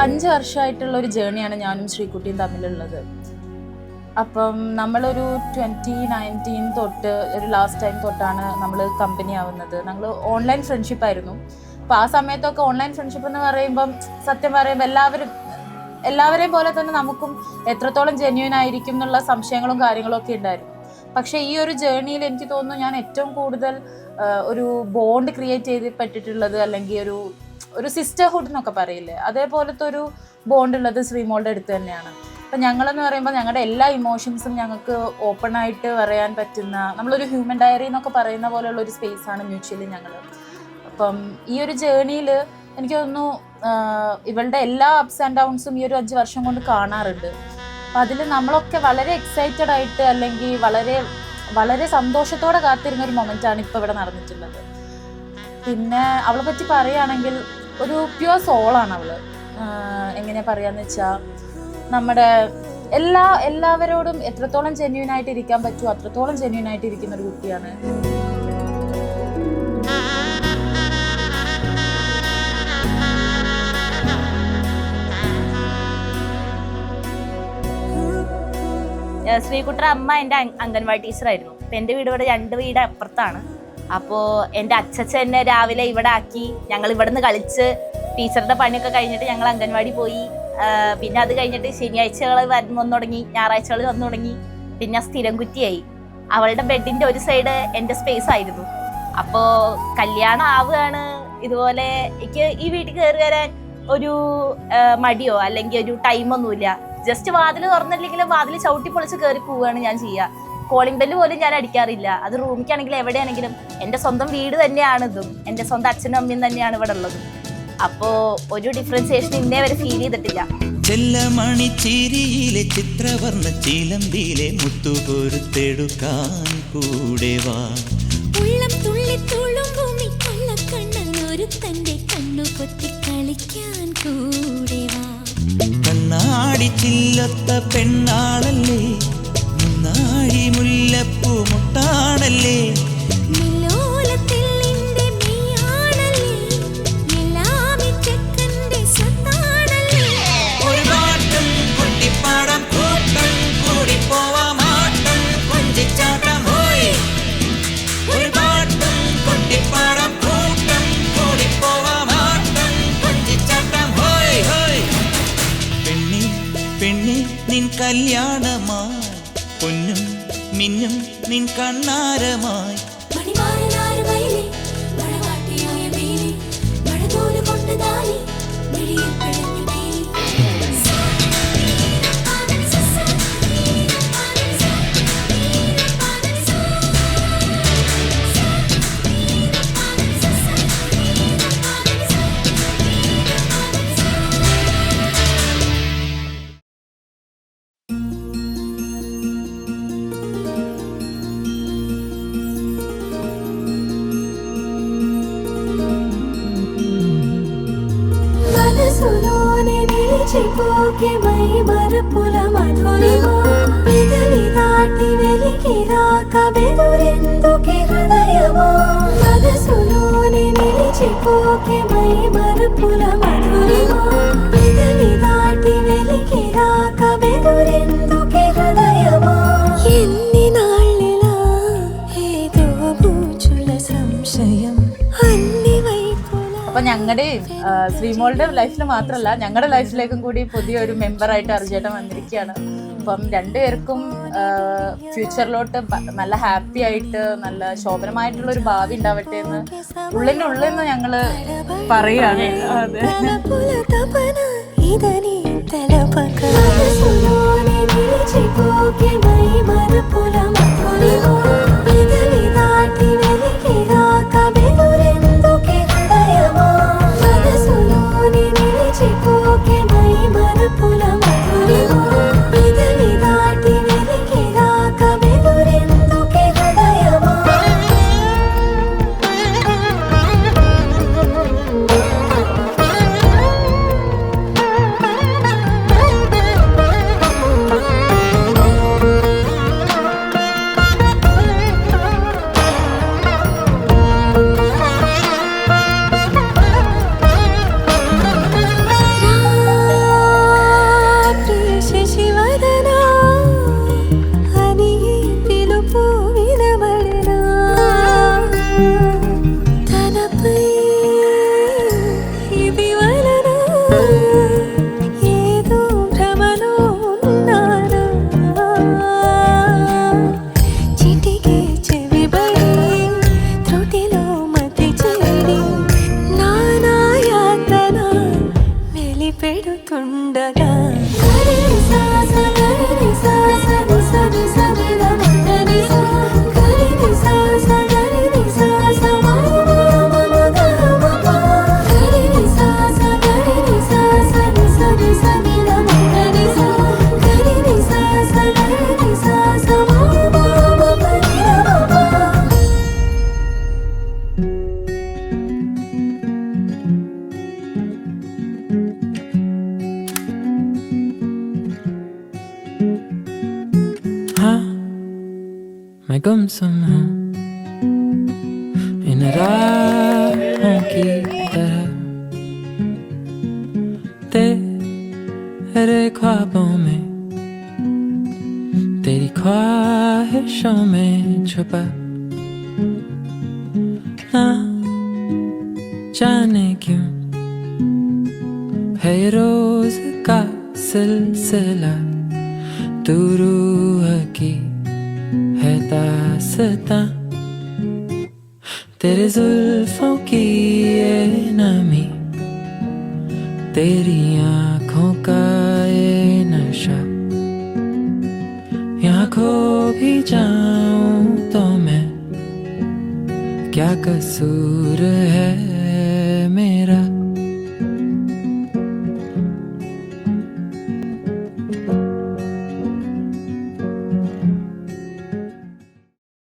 5 വർഷമായിട്ടുള്ള ഒരു ജേണിയാണ് ഞാനും ശ്രീകുട്ടിയും തമ്മിലുള്ളത്. അപ്പം നമ്മളൊരു 2019 തൊട്ട് ഒരു ലാസ്റ്റ് ടൈം തൊട്ടാണ് നമ്മൾ കമ്പനി ആവുന്നത്. ഞങ്ങൾ ഓൺലൈൻ ഫ്രണ്ട്ഷിപ്പായിരുന്നു. അപ്പോൾ ആ സമയത്തൊക്കെ ഓൺലൈൻ ഫ്രണ്ട്ഷിപ്പ് എന്ന് പറയുമ്പം സത്യം പറയുമ്പോൾ എല്ലാവരെയും പോലെ തന്നെ നമുക്കും എത്രത്തോളം ജെന്യൂൻ ആയിരിക്കും എന്നുള്ള സംശയങ്ങളും കാര്യങ്ങളും ഒക്കെ ഉണ്ടായിരുന്നു. പക്ഷേ ഈ ഒരു ജേർണിയിൽ എനിക്ക് തോന്നുന്നു ഞാൻ ഏറ്റവും കൂടുതൽ ഒരു ബോണ്ട് ക്രിയേറ്റ് ചെയ്തിട്ടുള്ളത്, അല്ലെങ്കിൽ ഒരു സിസ്റ്റർഹുഡ് എന്നൊക്കെ പറയില്ലേ, അതേപോലത്തെ ഒരു ബോണ്ട് ഉള്ളത് ശ്രീമോളുടെ അടുത്ത് തന്നെയാണ്. അപ്പം ഞങ്ങളെന്ന് പറയുമ്പോൾ ഞങ്ങളുടെ എല്ലാ ഇമോഷൻസും ഞങ്ങൾക്ക് ഓപ്പൺ ആയിട്ട് പറയാൻ പറ്റുന്ന, നമ്മളൊരു ഹ്യൂമൻ ഡയറി എന്നൊക്കെ പറയുന്ന പോലെയുള്ള ഒരു സ്പേസാണ് മ്യൂച്വലി ഞങ്ങൾ. അപ്പം ഈ ഒരു ജേർണിയിൽ എനിക്ക് തോന്നുന്നു ഇവളുടെ എല്ലാ അപ്സ് ആൻഡ് ഡൗൺസും ഈ ഒരു 5 വർഷം കൊണ്ട് കാണാറുണ്ട്. അപ്പം അതിൽ നമ്മളൊക്കെ വളരെ എക്സൈറ്റഡ് ആയിട്ട്, അല്ലെങ്കിൽ വളരെ വളരെ സന്തോഷത്തോടെ കാത്തിരുന്ന ഒരു മൊമെൻ്റാണ് ഇപ്പോൾ ഇവിടെ നടന്നിട്ടുള്ളത്. പിന്നെ അവളെ പറ്റി പറയുകയാണെങ്കിൽ ഒരു പ്യുവർ സോളാണ് അവൾ. എങ്ങനെയാണ് പറയാന്ന് വെച്ചാൽ, നമ്മുടെ എല്ലാവരോടും എത്രത്തോളം ജെന്യൂൻ ആയിട്ട് ഇരിക്കാൻ പറ്റുമോ അത്രത്തോളം ജെന്യൂൻ ആയിട്ട് ഇരിക്കുന്ന ഒരു കുട്ടിയാണ്. ശ്രീകുട്ട അമ്മ എൻ്റെ അംഗൻവാടി ടീച്ചറായിരുന്നു. അപ്പം എൻ്റെ വീട് ഇവിടെ 2 വീട് അപ്പുറത്താണ്. അപ്പോൾ എൻ്റെ അച്ഛൻ എന്നെ രാവിലെ ഇവിടെ ആക്കി, ഞങ്ങൾ ഇവിടെ നിന്ന് കളിച്ച് ടീച്ചറുടെ പണിയൊക്കെ കഴിഞ്ഞിട്ട് ഞങ്ങൾ അംഗൻവാടി പോയി. പിന്നെ അത് കഴിഞ്ഞിട്ട് ശനിയാഴ്ചകൾ വന്നു തുടങ്ങി, ഞായറാഴ്ചകൾ വന്നു തുടങ്ങി. പിന്നെ സ്ഥിരം കുറ്റിയായി. അവളുടെ ബെഡിൻ്റെ ഒരു സൈഡ് എൻ്റെ സ്പേസ് ആയിരുന്നു. അപ്പോൾ കല്യാണം ആവുകയാണ്, ഇതുപോലെ എനിക്ക് ഈ വീട്ടിൽ കയറി വരാൻ ഒരു മടിയോ അല്ലെങ്കിൽ ഒരു ടൈമൊന്നുമില്ല. ജസ്റ്റ് വാതിൽ തുറന്നില്ലെങ്കിലും വാതിൽ ചവിട്ടി പൊളിച്ച് കയറി പോവുകയാണ് ഞാൻ ചെയ്യുക. കോളിംഗ് ബെല്ല് പോലും ഞാൻ അടിക്കാറില്ല. അത് റൂമിക്കാണെങ്കിലും എവിടെയാണെങ്കിലും എൻ്റെ സ്വന്തം വീട് തന്നെയാണ് ഇതും, എൻ്റെ സ്വന്തം അച്ഛനും അമ്മയും തന്നെയാണ് ഇവിടെ ഉള്ളത്. അപ്പോൾ ഒരു ഡിഫറൻസിയേഷൻ ഇന്നേ വരെ ഫീൽ ചെയ്തിട്ടില്ല. ചെല്ലമണിച്ചിരിയിലെ ചിത്രവർണ്ണ ചിലമ്പിലെ മുത്തുപൊരുത്തെടുക്കാൻ കൂടെ വാ. ഉള്ളം തുള്ളി തുളുമ്പുമി കൊള്ളക്കണ്ണൊരു തന്റെ കണ്ണു പൊത്തി കളിക്കാൻ കൂടെ വാ. കണ്ണാടി ചില്ലത്ത പെണ്ണാളല്ലേ, മുന്നാഴി മുല്ലപ്പൂ മുട്ടാണല്ലേ, ഒരു പാട്ടും കുട്ടിപ്പാടം കൂട്ടം കൂടി പോവാം ആട്ടം കൊഞ്ചിച്ചാട്ടം ഹോയ്. ഒരു പാട്ടും കുട്ടിപ്പാടം കൂട്ടം കൂടി പോവാം ആട്ടം കൊഞ്ചിച്ചാട്ടം ഹോയ് ഹോയ്. പെണ്ണി പെണ്ണി നിൻ കല്യാണമായി, പൊന്നും മിന്നും നിൻ കണ്ണാരമായി. చిపోకే మై మరపుల మధురిమా పెదవి దాటి వెలికిరాక బెదురెందుకే హృదయమా. మనసులోనే నిలిచిపోకే మై మరపుల మధురిమా పెదవి దాటి వెలికిరాక బెదురెందుకే హృదయమా. ఎన్ని నాళ్ళిలా ఏదో బూచుల సంశయం అన్ని వైపులా. അപ്പം ഞങ്ങളുടെയും ശ്രീമോളുടെ ലൈഫിൽ മാത്രമല്ല ഞങ്ങളുടെ ലൈഫിലേക്കും കൂടി പുതിയൊരു മെമ്പറായിട്ട് അർജേട്ടൻ വന്നിരിക്കുകയാണ്. അപ്പം രണ്ടുപേർക്കും ഫ്യൂച്ചറിലോട്ട് നല്ല ഹാപ്പി ആയിട്ട് നല്ല ശോഭനമായിട്ടുള്ളൊരു ഭാവി ഉണ്ടാവട്ടെ എന്ന് ഉള്ളിൻ്റെ ഉള്ളിൽ നിന്ന് ഞങ്ങൾ പറയുകയാണ്. हाँ मैं गुमसुम हूँ इन राहों की तरह, तेरे ख्वाबों में, तेरी ख्वाहिशों में छुपा, ना जाने क्यों है ये रोज का सिलसिला, तू रूह की है दास्तां, तेरे जुल्फों की ये नमी, तेरी आँखों का ये नशा, यहाँ खो भी जाऊं तो मैं, क्या कसूर है